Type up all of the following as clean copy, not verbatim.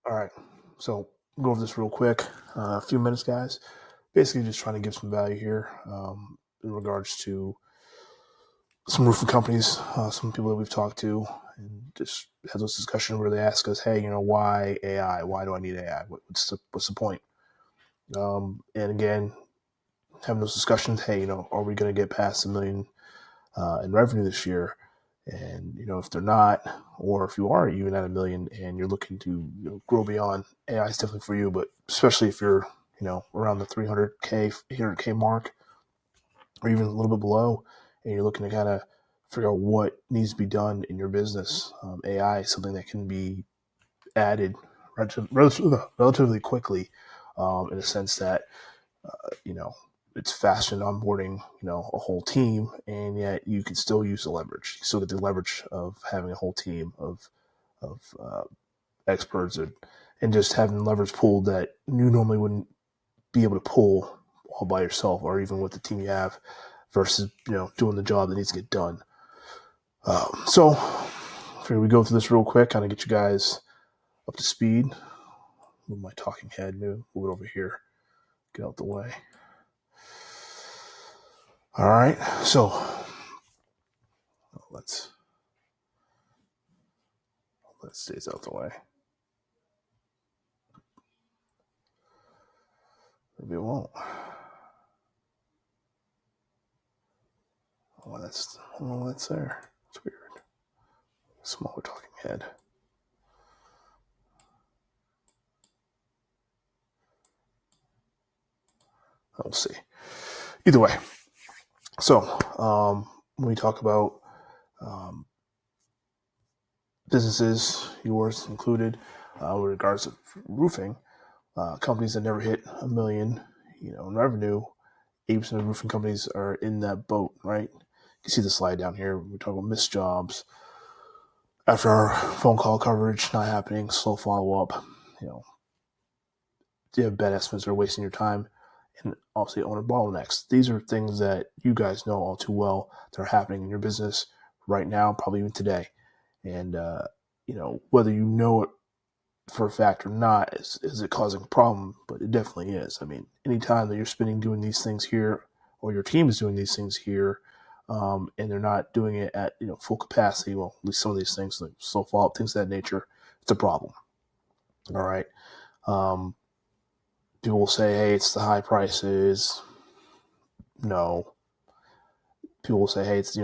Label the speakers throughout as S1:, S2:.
S1: All right. So go over this real quick. A few minutes, guys. Basically, just trying to give some value here in regards to some roofing companies, some people that we've talked to, and just have those discussions where they ask us, "Hey, why AI? Why do I need AI? What's the point?" And again, having those discussions. Hey, are we going to get past $1 million in revenue this year? And if they're not, or if you are even at $1 million and you're looking to grow beyond, AI is definitely for you. But especially if you're around the 300K, 800K mark, or even a little bit below, and you're looking to kind of figure out what needs to be done in your business, AI is something that can be added relatively quickly, in a sense that you know it's faster than onboarding a whole team, and yet you can still use the leverage. You still get the leverage of having a whole team of experts, and just having levers pulled that you normally wouldn't be able to pull all by yourself, or even with the team you have, versus doing the job that needs to get done. So I figured we go through this real quick, kind of get you guys up to speed. Move my talking head, move it over here, get out the way. All right, so let's stays out the way. Maybe it won't. Oh, that's there. It's weird. Smaller talking head. We'll see. Either way, so when we talk about businesses, yours included, with regards to roofing, companies that never hit $1 million, in revenue, 80% of roofing companies are in that boat, right? You can see the slide down here. We talk about missed jobs after our phone call coverage not happening, slow follow up. You have bad estimates are wasting your time, and obviously owner bottlenecks. These are things that you guys know all too well that are happening in your business right now, probably even today. And whether you know it for a fact or not, is it causing a problem? But it definitely is. I mean, anytime that you're spending doing these things here, or your team is doing these things here, and they're not doing it at full capacity, well, at least some of these things, like slow follow-up, things of that nature, it's a problem. All right. People will say, hey, it's the high prices. No. People will say, hey, it's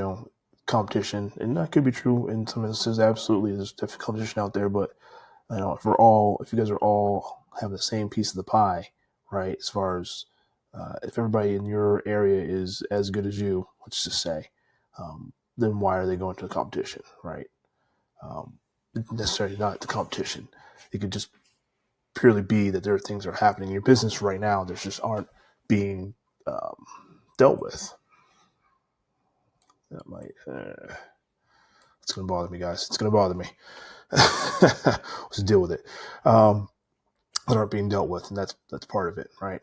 S1: competition, and that could be true in some instances. Absolutely, there's different competition out there, but if you guys are all having the same piece of the pie, right? As far as if everybody in your area is as good as you, let's just say, then why are they going to the competition, right? Necessarily not the competition. It could just purely be that there are things that are happening in your business right now that just aren't being dealt with. That might. It's going to bother me, guys. It's going to bother me. Let's deal with it. That aren't being dealt with, and that's part of it, right?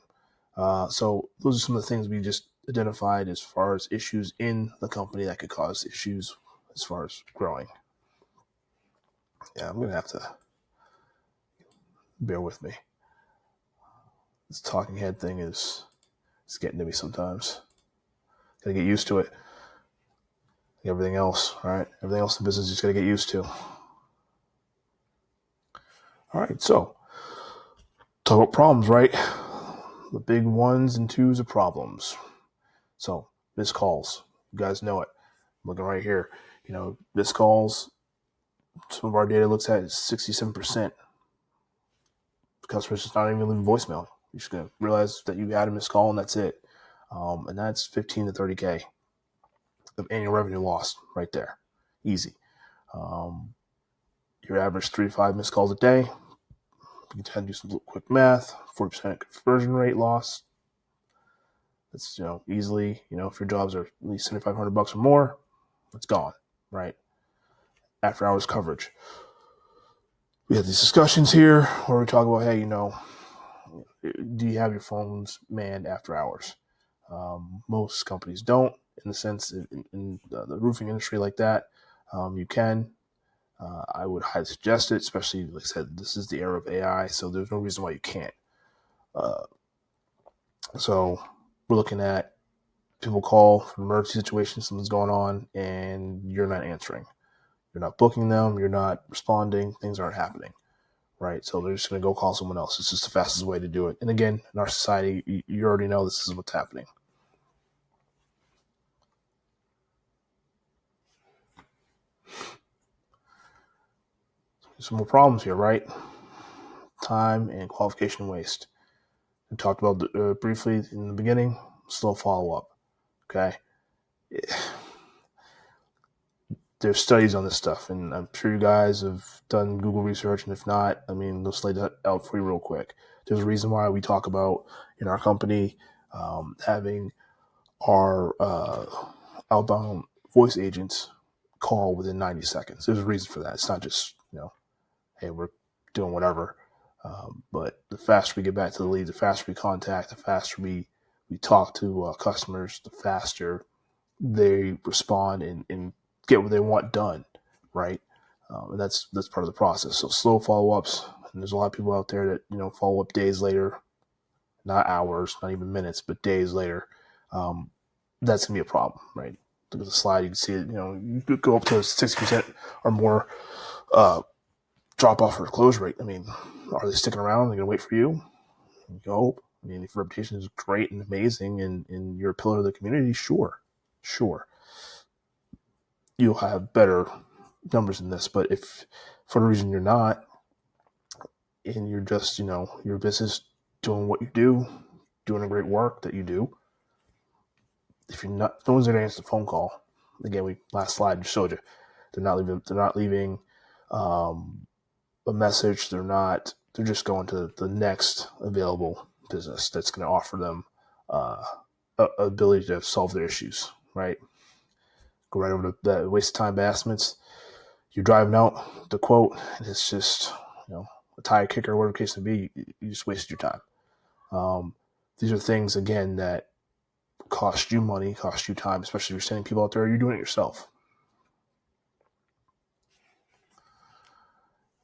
S1: So those are some of the things we just identified as far as issues in the company that could cause issues as far as growing. Yeah, I'm going to have to bear with me. This talking head thing is getting to me sometimes. Gotta get used to it. Everything else, all right? Everything else in business you just gotta get used to. All right, so talk about problems, right? The big ones and twos of problems. So missed calls. You guys know it. I'm looking right here. Missed calls. Some of our data looks at is 67%. Customers just not even leaving voicemail. You're just gonna realize that you had a missed call and that's it. And that's 15 to 30K of annual revenue lost right there. Easy. Your average 3 to 5 missed calls a day. You can tend to do some quick math. 40% conversion rate loss. That's easily if your jobs are at least $7,500 or more, it's gone, right? After hours coverage. We have these discussions here where we talk about, hey, do you have your phones manned after hours? Most companies don't, in the sense in the roofing industry like that. You can. I would highly suggest it, especially, like I said, this is the era of AI, so there's no reason why you can't. So we're looking at people call for emergency situations, something's going on, and you're not answering. You're not booking them. You're not responding. Things aren't happening, right? So they're just going to go call someone else. It's just the fastest way to do it. And again, in our society, you already know this is what's happening. Some more problems here, right? Time and qualification waste. We talked about briefly in the beginning, slow follow-up, okay? There's studies on this stuff, and I'm sure you guys have done Google research, and if not, I mean, they'll lay that out for you real quick. There's a reason why we talk about in our company having our outbound voice agents call within 90 seconds. There's a reason for that. It's not just, hey, we're doing whatever. But the faster we get back to the lead, the faster we contact, the faster we talk to customers, the faster they respond and get what they want done, right? And that's part of the process. So slow follow-ups, and there's a lot of people out there that follow up days later, not hours, not even minutes, but days later. That's gonna be a problem, right? Look at the slide, you can see it. You could go up to 60% or more drop off or close rate. I mean, are they sticking around? Are they gonna wait for you? You hope. I mean, if your reputation is great and amazing and you're a pillar of the community, sure. You'll have better numbers than this. But if for the reason you're not, and you're just, your business doing what you do, doing the great work that you do, if you're not, no one's going to answer the phone call. Again, last slide just showed you. They're not leaving a message. They're just going to the next available business that's going to offer them ability to solve their issues, right? Go right over to that waste of time estimates. You're driving out the quote, and it's just, a tire kicker, whatever the case may be, you just wasted your time. These are things, again, that cost you money, cost you time, especially if you're sending people out there, you're doing it yourself.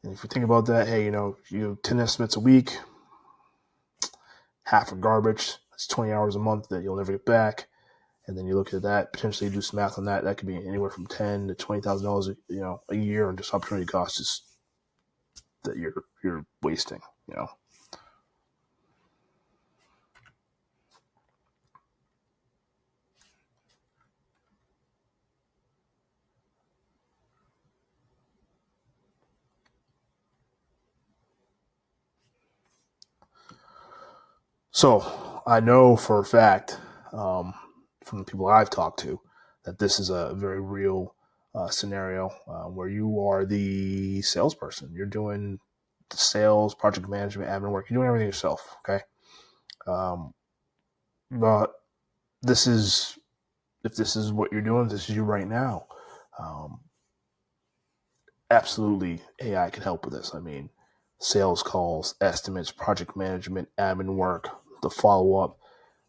S1: And if you think about that, hey, you have 10 estimates a week, half are garbage, that's 20 hours a month that you'll never get back. And then you look at that, potentially do some math on that. That could be anywhere from $10,000 to $20,000, a year, and just opportunity costs is that you're wasting. So I know for a fact from the people I've talked to that this is a very real scenario where you are the salesperson. You're doing the sales, project management, admin work. You're doing everything yourself. Okay. But if this is what you're doing, this is you right now. Absolutely, AI can help with this. I mean, sales calls, estimates, project management, admin work, the follow up.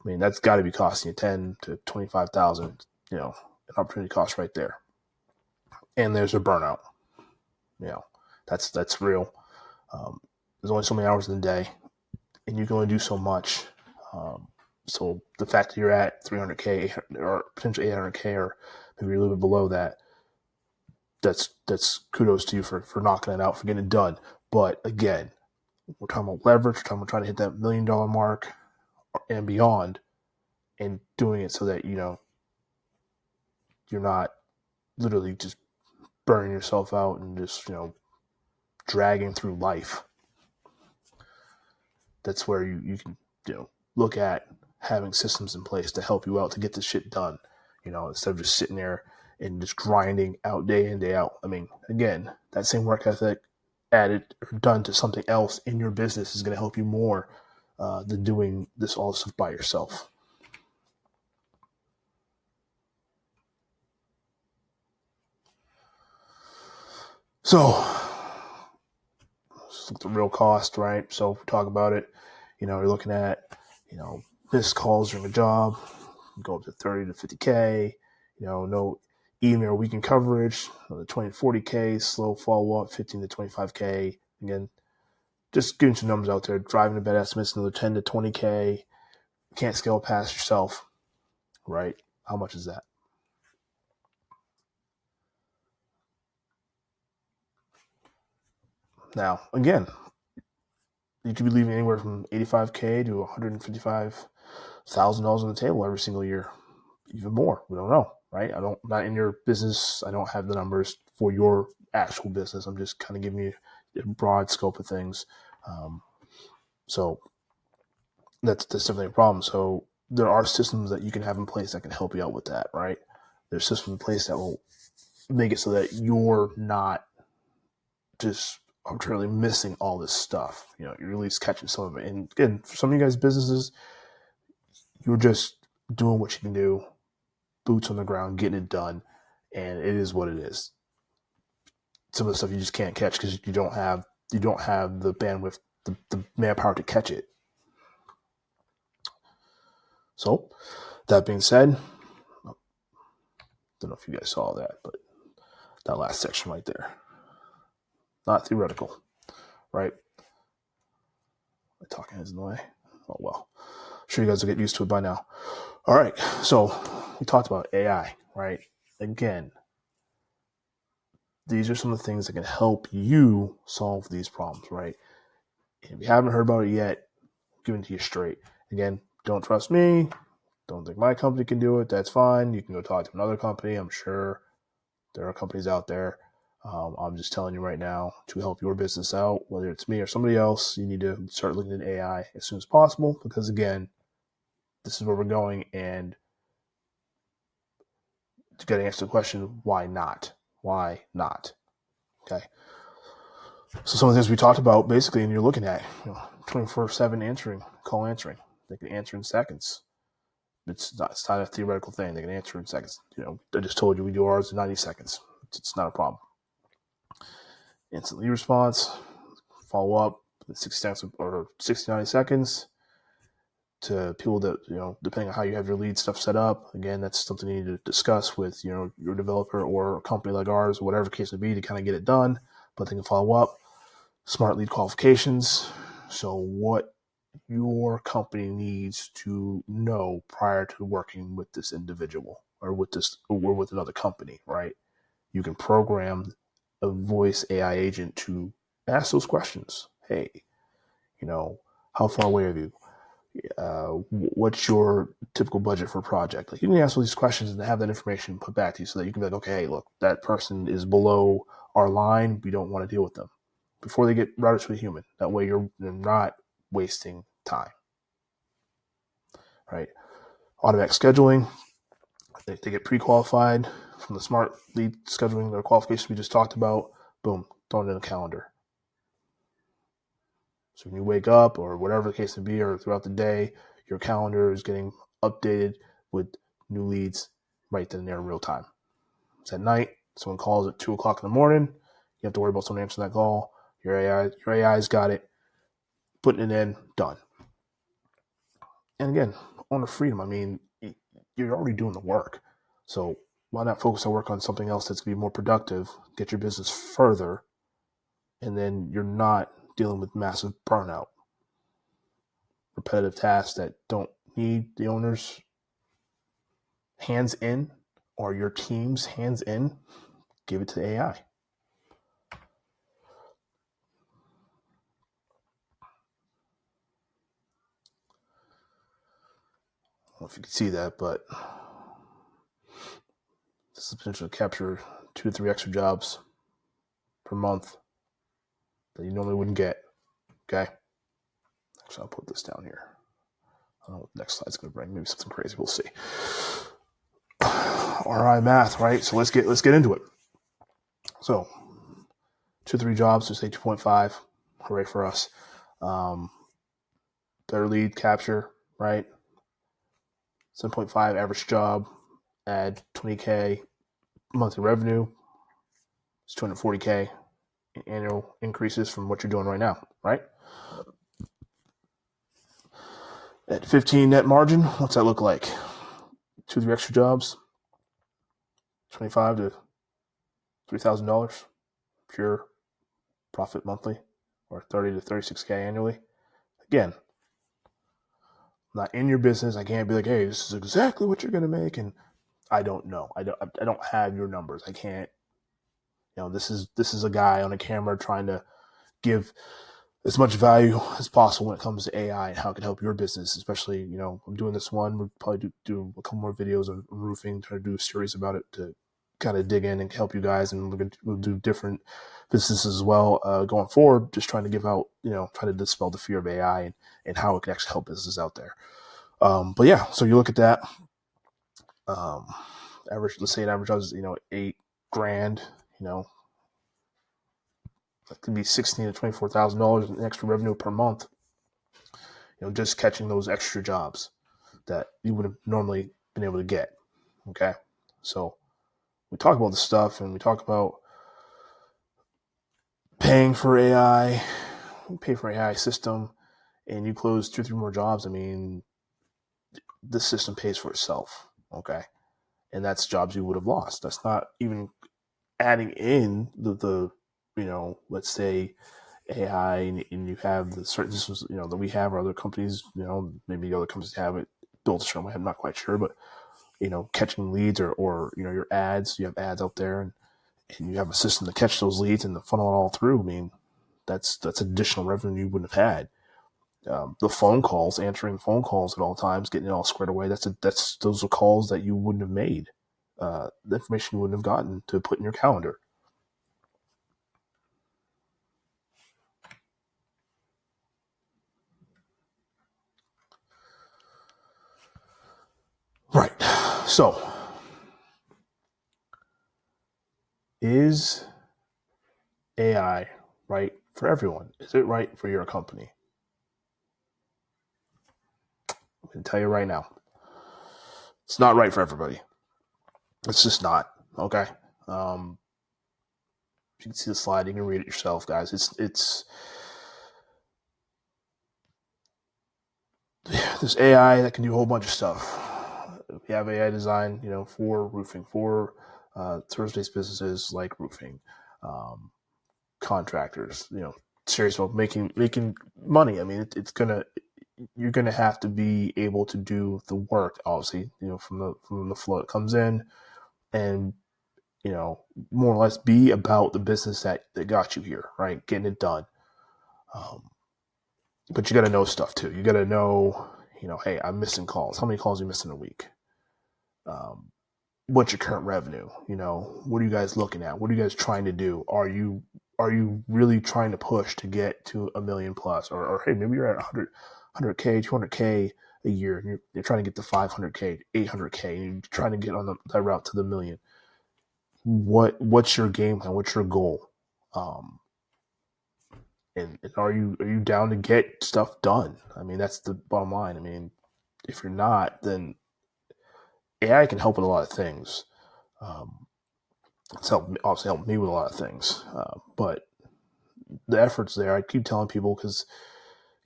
S1: I mean, that's got to be costing you $10,000 to $25,000. An opportunity cost right there. And there's a burnout. That's real. There's only so many hours in the day, and you can only do so much. So the fact that you're at 300K or potentially 800K, or maybe a little bit below that, that's kudos to you for knocking it out, for getting it done. But again, we're talking about leverage. We're talking about trying to hit that $1 million mark and beyond, and doing it so that you're not literally just burning yourself out and just dragging through life. That's where you can look at having systems in place to help you out to get this shit done. Instead of just sitting there and just grinding out day in, day out. I mean, again, that same work ethic added or done to something else in your business is going to help you more than doing this all stuff by yourself. So, the real cost, right? So, if we talk about it, you're looking at, missed calls during a job, go up to 30 to 50K, no even or weekend coverage, the 20 to 40K, slow follow-up, 15 to 25K. Again, just getting some numbers out there, driving to bed estimates, another 10 to 20K. Can't scale past yourself, right? How much is that? Now, again, you could be leaving anywhere from $85K to $155,000 on the table every single year. Even more. We don't know, right? Not in your business. I don't have the numbers for your actual business. I'm just kind of giving you a broad scope of things. So that's definitely a problem. So there are systems that you can have in place that can help you out with that, right? There's systems in place that will make it so that you're not just arbitrarily missing all this stuff. You're at least catching some of it. And again, for some of you guys' businesses, you're just doing what you can do, boots on the ground, getting it done, and it is what it is. Some of the stuff you just can't catch because you don't have the bandwidth, the manpower to catch it. So that being said, I don't know if you guys saw that, but that last section right there, not theoretical, right? My talking is in the way. Oh well, I'm sure you guys will get used to it by now. All right, so we talked about AI, right? Again, these are some of the things that can help you solve these problems, right? If you haven't heard about it yet, I'm giving it to you straight. Again, don't trust me. Don't think my company can do it. That's fine. You can go talk to another company. I'm sure there are companies out there. I'm just telling you right now, to help your business out, whether it's me or somebody else, you need to start looking at AI as soon as possible, because again, this is where we're going, and to get an answer to the question, why not? Why not? Okay. So some of the things we talked about, basically, and you're looking at 24/7 call answering. They can answer in seconds. It's not a theoretical thing. They can answer in seconds. I just told you we do ours in 90 seconds. It's not a problem. Instant lead response, follow up, 60 or 60, 90 seconds to people that, depending on how you have your lead stuff set up. Again, that's something you need to discuss with, your developer or a company like ours, whatever the case may be, to kind of get it done, but they can follow up. Smart lead qualifications. So what your company needs to know prior to working with this individual or with another company, right? You can program a voice AI agent to ask those questions. Hey, how far away are you? What's your typical budget for a project? Like, you can ask all these questions and have that information put back to you so that you can be like, okay, hey, look, that person is below our line. We don't want to deal with them before they get routed to a human. That way you're not wasting time, right? Automatic scheduling. They get pre-qualified from the smart lead scheduling or qualifications we just talked about. Boom, thrown in a calendar. So when you wake up or whatever the case may be, or throughout the day, your calendar is getting updated with new leads right then and there in real time. It's at night. Someone calls at 2 o'clock in the morning. You have to worry about someone answering that call. Your AI's got it. Putting it in, done. And again, owner freedom. I mean, you're already doing the work. So why not focus on work on something else that's going to be more productive, get your business further, and then you're not dealing with massive burnout. Repetitive tasks that don't need the owner's hands in or your team's hands in, give it to AI. I don't know if you can see that, but this is potential to capture 2 to 3 extra jobs per month that you normally wouldn't get. Okay. Actually, I'll put this down here. I don't know what the next slide's going to bring. Maybe something crazy. We'll see. RI math, right? So let's get into it. So 2 to 3 jobs, so say 2.5. Hooray for us. Better lead capture, right? 7.5 average job, add 20K monthly revenue. It's 240K annual increases from what you're doing right now, right? At 15 net margin, what's that look like? 2 to 3 extra jobs, $25 to $3,000 pure profit monthly, or 30 to 36K annually. Again, I'm not in your business. I can't be like, hey, this is exactly what you're going to make. And I don't know. I don't have your numbers. I can't, this is a guy on a camera trying to give as much value as possible when it comes to AI and how it can help your business. Especially, I'm doing this one. We'll probably do a couple more videos on roofing, try to do a series about it to kind of dig in and help you guys. And we'll do different businesses as well going forward, just trying to give out, trying to dispel the fear of AI and how it can actually help businesses out there. But yeah, so you look at that. Let's say an average is, $8,000, that could be $16,000 to $24,000 in extra revenue per month. Just catching those extra jobs that you would have normally been able to get. Okay, so we talk about this stuff and we talk about paying for AI, pay for AI system, and you close 2 or 3 more jobs. I mean, this system pays for itself. Okay, and that's jobs you would have lost. That's not even adding in the let's say AI, and you have the certain systems, that we have, or other companies, maybe other companies have it built a certain way. I'm not quite sure, but catching leads or your ads, you have ads out there, and you have a system to catch those leads and to funnel it all through. I mean, that's additional revenue you wouldn't have had. The phone calls, answering phone calls at all times, getting it all squared away. Those are calls that you wouldn't have made. The information you wouldn't have gotten to put in your calendar. Right. So, is AI right for everyone? Is it right for your company? I can tell you right now, it's not right for everybody. It's just not. Okay. You can see the slide. You can read it yourself, guys. It's there's AI that can do a whole bunch of stuff. We have AI design, for roofing, for service-based businesses like roofing, contractors, serious about making money. I mean, you're gonna have to be able to do the work, obviously, from the flow it comes in, and more or less be about the business that got you here, right? Getting it done. But you got to know stuff too. You got to know, hey, I'm missing calls. How many calls are you missing a week? What's your current revenue? What are you guys looking at? What are you guys trying to do? Are you really trying to push to get to $1 million plus? Or hey, maybe you're at 100K, 200K a year, and you're trying to get to 500K, 800K, and you're trying to get on that route to the million. What's your game plan? What's your goal? And are you down to get stuff done? I mean, that's the bottom line. I mean, if you're not, then AI can help with a lot of things. It's obviously helped me with a lot of things. But the effort's there. I keep telling people, because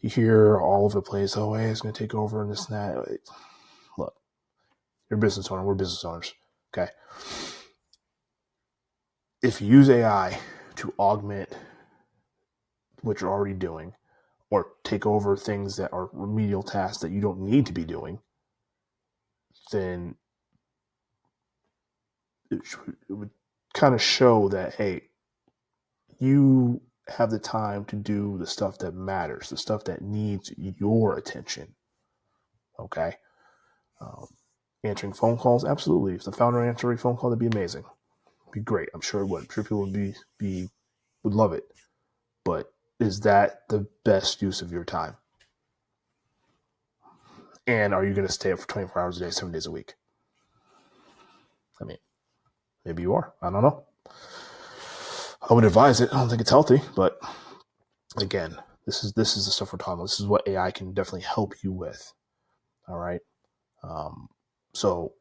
S1: you hear all over the place, oh, AI is going to take over and this and that. Look, you're a business owner. We're business owners. Okay. If you use AI to augment what you're already doing, or take over things that are remedial tasks that you don't need to be doing, then it would kind of show that, hey, you have the time to do the stuff that matters, the stuff that needs your attention. Okay. Answering phone calls, absolutely. If the founder answered a phone call, that'd be amazing. It'd be great. I'm sure it would. I'm sure people would love it. But is that the best use of your time? And are you going to stay up for 24 hours a day, 7 days a week? I mean, maybe you are. I don't know. I would advise it. I don't think it's healthy, but again, this is the stuff we're talking about. This is what AI can definitely help you with. All right. So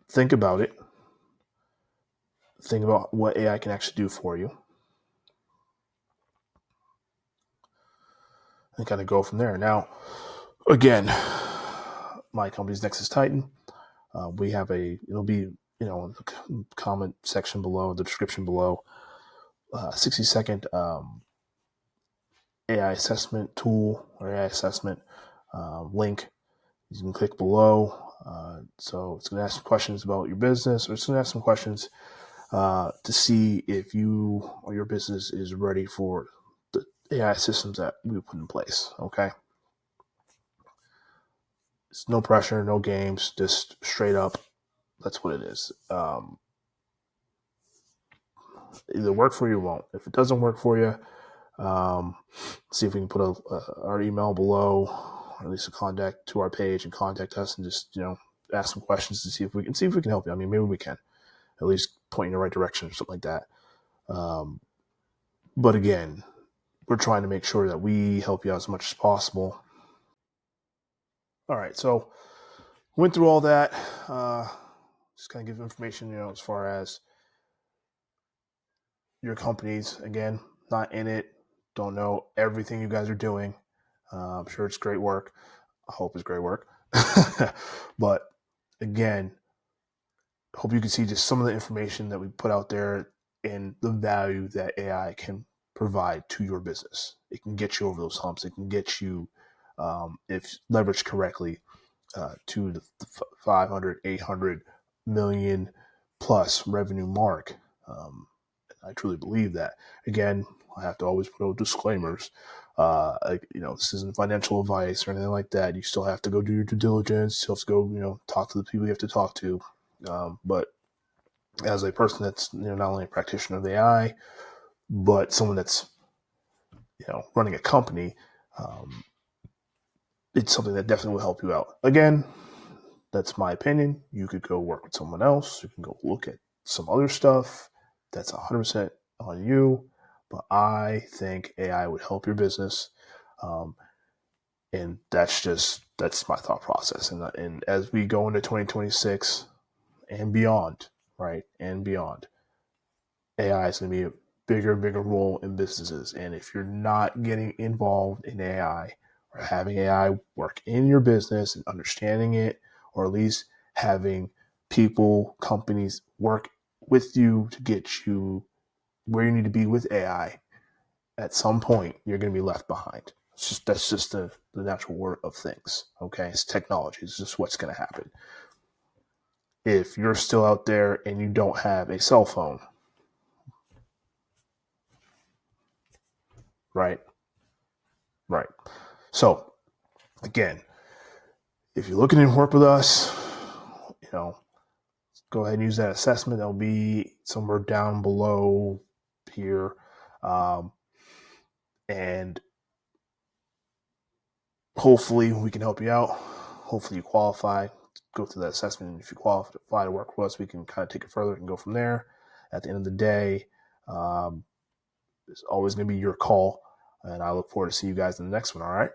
S1: think about it. Think about what AI can actually do for you, and kind of go from there. Now, again, my company's Nexus Titan. We have it'll be in the comment section below, the description below, 60-second AI assessment tool or AI assessment link. You can click below. So it's going to ask some questions about your business, or it's going to ask some questions to see if you or your business is ready for the AI systems that we put in place. Okay. It's no pressure, no games, just straight up. That's what it is. Either work for you or won't. If it doesn't work for you, see if we can put our email below, or at least a contact to our page, and contact us and just ask some questions to see if we can help you. I mean, maybe we can at least point you in the right direction or something like that. But again, we're trying to make sure that we help you out as much as possible. All right, so went through all that. Just kind of give information, as far as your companies. Again, not in it, don't know everything you guys are doing. I'm sure it's great work. I hope it's great work. But again, hope you can see just some of the information that we put out there and the value that AI can provide to your business. It can get you over those humps. It can get you, if leveraged correctly, to the 500, 800 million plus revenue mark. I truly believe that. Again, I have to always put out disclaimers. This isn't financial advice or anything like that. You still have to go do your due diligence. You still have to go, talk to the people you have to talk to. But as a person that's, not only a practitioner of AI, but someone that's, running a company, it's something that definitely will help you out. Again, that's my opinion. You could go work with someone else. You can go look at some other stuff. That's 100% on you. But I think AI would help your business. And that's my thought process. And as we go into 2026 and beyond, right, and beyond, AI is going to be a bigger and bigger role in businesses. And if you're not getting involved in AI or having AI work in your business and understanding it, or at least having people, companies work with you to get you where you need to be with AI, at some point you're going to be left behind. That's just the natural word of things. Okay, it's technology. It's just what's going to happen. If you're still out there and you don't have a cell phone, right? So again, if you're looking to work with us, go ahead and use that assessment. That'll be somewhere down below here. And hopefully we can help you out. Hopefully you qualify. Go through that assessment. And if you qualify to work with us, we can kind of take it further and go from there. At the end of the day, it's always going to be your call. And I look forward to see you guys in the next one. All right.